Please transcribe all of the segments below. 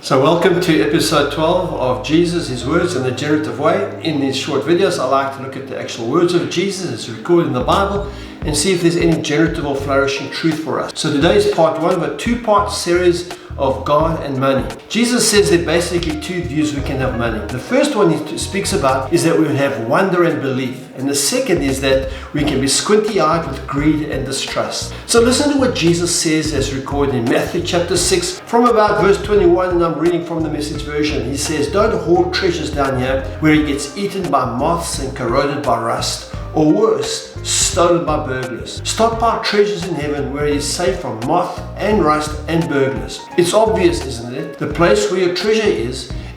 So welcome to episode 12 of Jesus, His Words and the Generative Way. In these short videos, I like to look at the actual words of Jesus as recorded in the Bible and see if there's any generative or flourishing truth for us. So today is part one of a two-part series of God and money. Jesus says there are basically two views we can have money. The first one he speaks about is that we will have wonder and belief. And the second is that we can be squinty-eyed with greed and distrust. So listen to what Jesus says as recorded in Matthew chapter 6 from about verse 21, and I'm reading from the Message version. He says, "Don't hoard treasures down here where it gets eaten by moths and corroded by rust, or worse, stolen by burglars. Stockpile treasures in heaven where it is safe from moth and rust and burglars." It's obvious, isn't it? The place where your treasure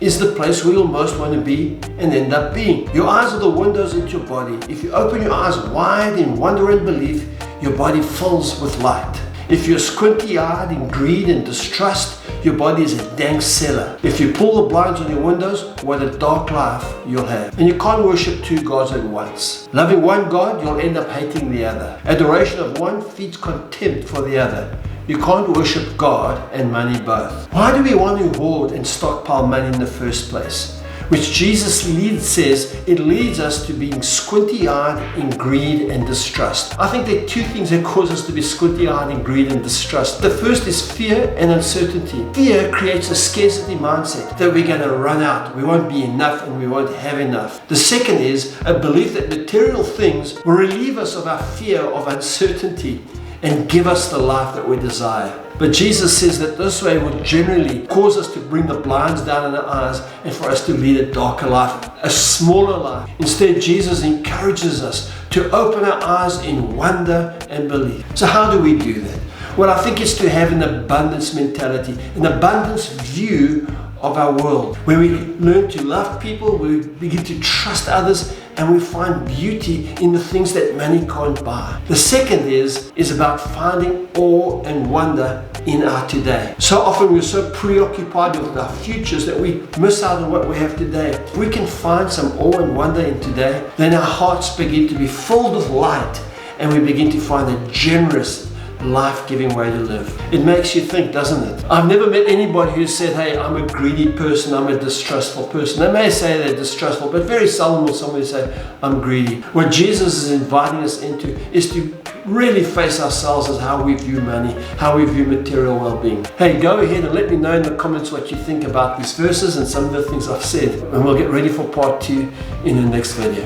is the place where you'll most want to be and end up being. Your eyes are the windows into your body. If you open your eyes wide in wonder and belief, your body fills with light. If you're squinty-eyed in greed and distrust, your body is a dank cellar. If you pull the blinds on your windows, what a dark life you'll have. And you can't worship two gods at once. Loving one God, you'll end up hating the other. Adoration of one feeds contempt for the other. You can't worship God and money both. Why do we want to hoard and stockpile money in the first place? Which Jesus says it leads us to being squinty-eyed in greed and distrust. I think there are two things that cause us to be squinty-eyed in greed and distrust. The first is fear and uncertainty. Fear creates a scarcity mindset that we're going to run out, we won't be enough, and we won't have enough. The second is a belief that material things will relieve us of our fear of uncertainty and give us the life that we desire. But Jesus says that this way would generally cause us to bring the blinds down in our eyes and for us to lead a darker life, a smaller life. Instead, Jesus encourages us to open our eyes in wonder and belief. So how do we do that? Well, I think it's to have an abundance mentality, an abundance view of our world, where we learn to love people, we begin to trust others, and we find beauty in the things that money can't buy. The second is about finding awe and wonder in our today. So often we're so preoccupied with our futures that we miss out on what we have today. If we can find some awe and wonder in today, then our hearts begin to be filled with light and we begin to find a generous, life-giving way to live. It makes you think, doesn't it? I've never met anybody who said, "Hey, I'm a greedy person, I'm a distrustful person." They may say they're distrustful, but very seldom will somebody say, "I'm greedy." What Jesus is inviting us into is to really face ourselves as how we view money, how we view material well-being. Hey, go ahead and let me know in the comments what you think about these verses and some of the things I've said, and we'll get ready for part 2 in the next video.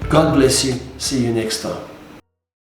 God bless you. See you next time.